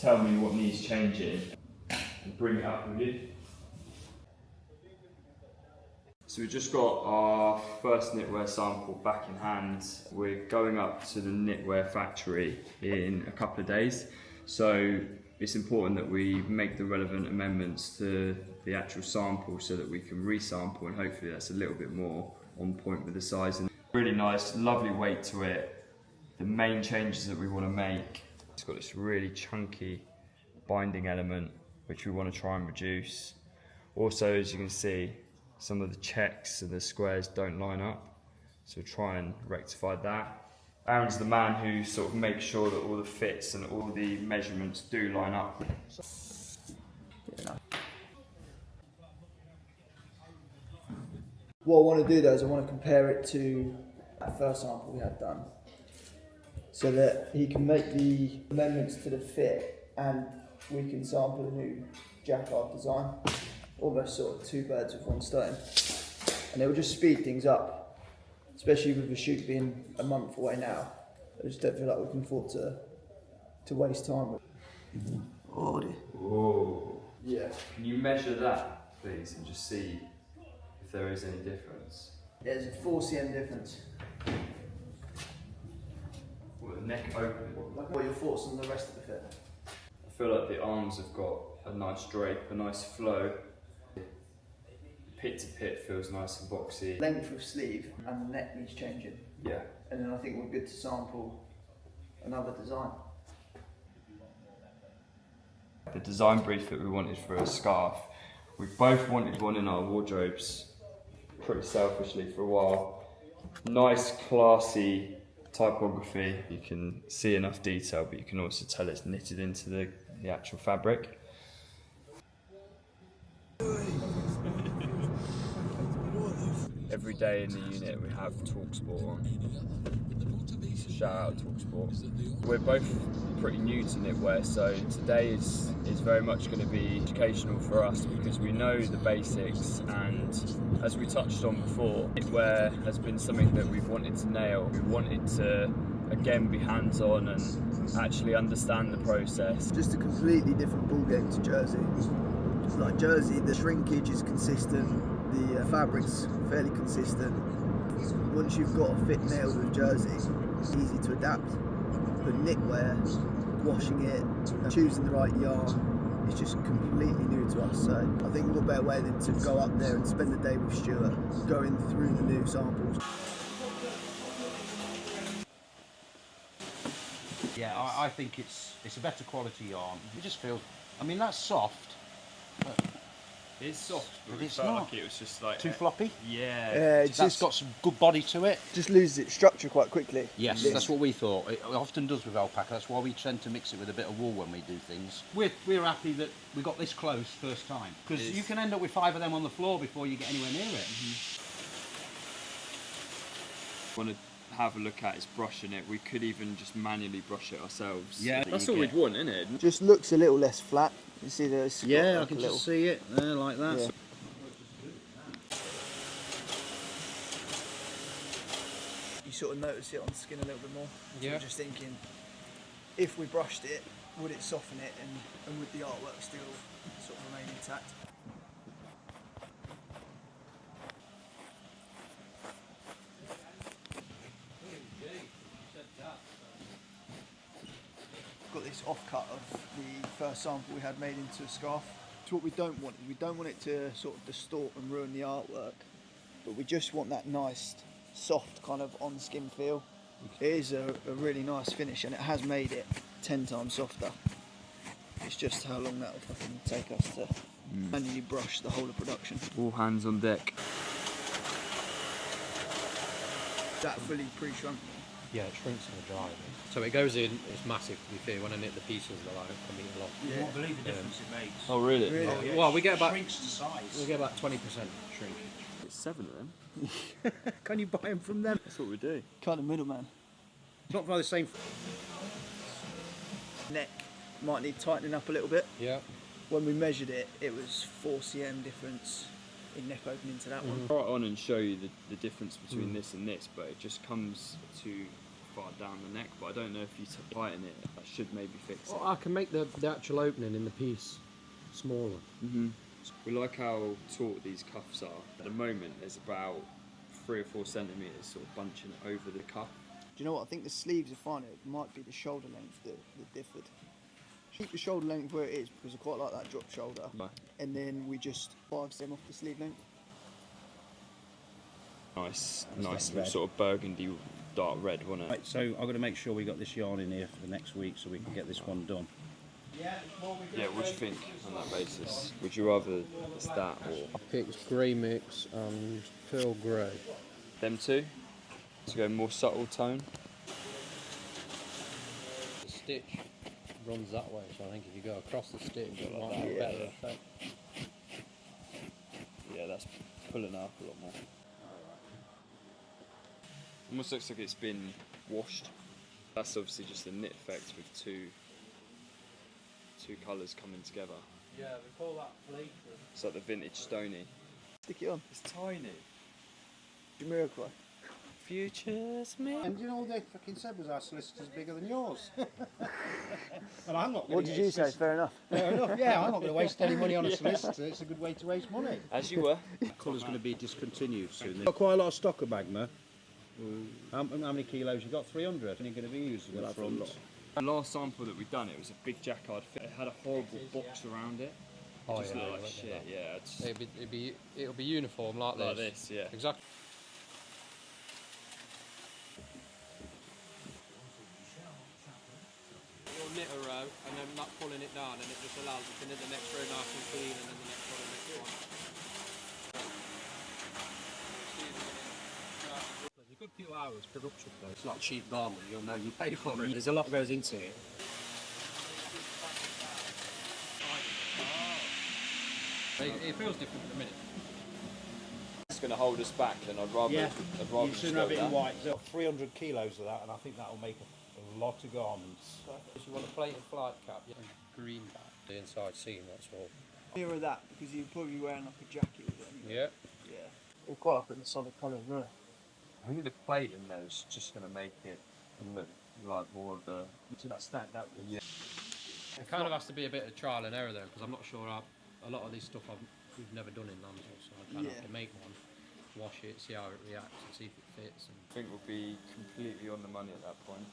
tell me what needs changing and bring it up with you. So we've just got our first knitwear sample back in hand. We're going up to the knitwear factory in a couple of days. So it's important that we make the relevant amendments to the actual sample so that we can resample, and hopefully that's a little bit more on point with the size. And really nice, lovely weight to it. The main changes that we want to make, it's got this really chunky binding element which we want to try and reduce. Also, as you can see, some of the checks and the squares don't line up, so we'll try and rectify that. Aaron's the man who sort of makes sure that all the fits and all the measurements do line up. What I want to do though is I want to compare it to that first sample we had done, so that he can make the amendments to the fit and we can sample a new jacquard design. Almost sort of two birds with one stone, and it will just speed things up, especially with the shoot being a month away now. I just don't feel like we can afford to waste time. Oh dear. Whoa. Yeah. Can you measure that, please, and just see if there is any difference? There's a 4 cm difference. Well, the neck opening. What are your thoughts on the rest of the fit? I feel like the arms have got a nice drape, a nice flow. Pit to pit feels nice and boxy. Length of sleeve and the neck needs changing. Yeah. And then I think we're good to sample another design. The design brief that we wanted for a scarf, we both wanted one in our wardrobes pretty selfishly for a while. Nice, classy typography. You can see enough detail, but you can also tell it's knitted into the actual fabric. Every day in the unit we have TalkSport on. Shout out TalkSport. We're both pretty new to knitwear, so today is very much going to be educational for us because we know the basics, and as we touched on before, knitwear has been something that we've wanted to nail. We wanted to again be hands-on and actually understand the process. Just a completely different ball game to jersey. Like jersey, the shrinkage is consistent, the fabric's fairly consistent. Once you've got a fit nailed with jersey, it's easy to adapt. But knitwear, washing it, choosing the right yarn, it's just completely new to us. So I think what better way than to go up there and spend the day with Stuart, going through the new samples. Yeah, I think it's a better quality yarn. It just feels, I mean, that's soft. But it's soft, but it's it felt not. like it was just like Too floppy? Yeah. That's got some good body to it. Just loses its structure quite quickly. Yes, that's what we thought. It often does with alpaca. That's why we tend to mix it with a bit of wool when we do things. We're happy that we got this close first time, because you can end up with 5 of them on the floor before you get anywhere near it. Want to have a look at is brushing it. We could even just manually brush it ourselves. Yeah, that's all we'd want, isn't it? Just looks a little less flat. You see there's Yeah, I can just see it there like that. Yeah. You sort of notice it on the skin a little bit more. So Yeah. I'm just thinking, if we brushed it, would it soften it, and would the artwork still sort of remain intact? Got this offcut of the first sample we had made into a scarf. So what we don't want is we don't want it to sort of distort and ruin the artwork, but we just want that nice soft kind of on skin feel. It is a really nice finish, and it has made it 10 times softer. It's just how long that will fucking take us to manually brush the whole of production. All hands on deck. That fully pre-shrunk. Yeah, it shrinks in the dry. So it goes in, it's massive to be fair. When I knit the pieces, they're like, I mean, a lot. Yeah. You won't believe the difference it makes. Oh really? Really? Oh, yeah, Well, we get about shrinks to size. we get about 20% shrinkage. It's 7 of them. Can you buy them from them? That's what we do. Kind of middleman. It's not by the same. Neck might need tightening up a little bit. Yeah. When we measured it, it was 4 cm difference in neck opening to that one. I'll write on and show you the difference between this and this, but it just comes to far down the neck, but I don't know if you tighten it, that should maybe fix it. Well, I can make the actual opening in the piece smaller. We like how taut these cuffs are. At the moment, there's about 3 or 4 centimetres sort of bunching over the cuff. Do you know what? I think the sleeves are fine. It might be the shoulder length that differed. Keep the shoulder length where it is because I quite like that drop shoulder. Right. And then we just 5 cm off the sleeve length. Nice red. sort of burgundy dark red, wasn't it? Right, so I've got to make sure we got this yarn in here for the next week so we can get this one done. Yeah, what do you think on that basis? Would you rather it's that or I picked grey mix and pearl grey. them two? To go more subtle tone? The stitch runs that way, so I think if you go across the stitch, it might that, have a yeah. better effect. Yeah, that's pulling up a lot more. Almost looks like it's been washed. That's obviously just a knit effect with two colours coming together. Yeah, we call that flaking. It's like the vintage stony. Stick it on. It's tiny. Jamiroquai. Futures me. And you know all they fucking said was our solicitor's bigger than yours. And I'm not. What did you say? Fair enough. Fair enough. Yeah, I'm not going to waste any money on a solicitor. It's a good way to waste money. As you were. The colour's going to be discontinued soon. They've got quite a lot of stock of Magma. How many kilos? You got 300. And you're going to be using the front. The last sample that we've done, it was a big jacquard fit. It had a horrible box around it. Oh, Just yeah, looked it like won't shit. be Yeah, it's It'll be uniform like this. like this. Yeah. Exactly. You'll knit a row and then not pulling it down, and it just allows you to knit the next row nice and clean, and then the next one and the next one. There's a good few hours production though. It's not a cheap garment, you'll know you pay for it. There's a lot goes into it. It feels different at the minute. It's going to hold us back, and I'd rather Yeah, I'd rather you just soon go have it with in that. white. So 300 kilos of that, and I think that'll make a lot of garments. If you want a plated flight cap, yeah. Green back. The inside seam, that's all. Nearer that because you're probably wearing like a jacket with it anyway. Yeah. Yeah. We're quite up in the solid colours, really. I think the plate in there is just going to make it look like more of the stand out. Yeah. It kind of has to be a bit of trial and error though, because I'm not sure a lot of this stuff we've never done in Lambs, so I kind of have to make one, wash it, see how it reacts, and see if it fits. And I think we'll be completely on the money at that point.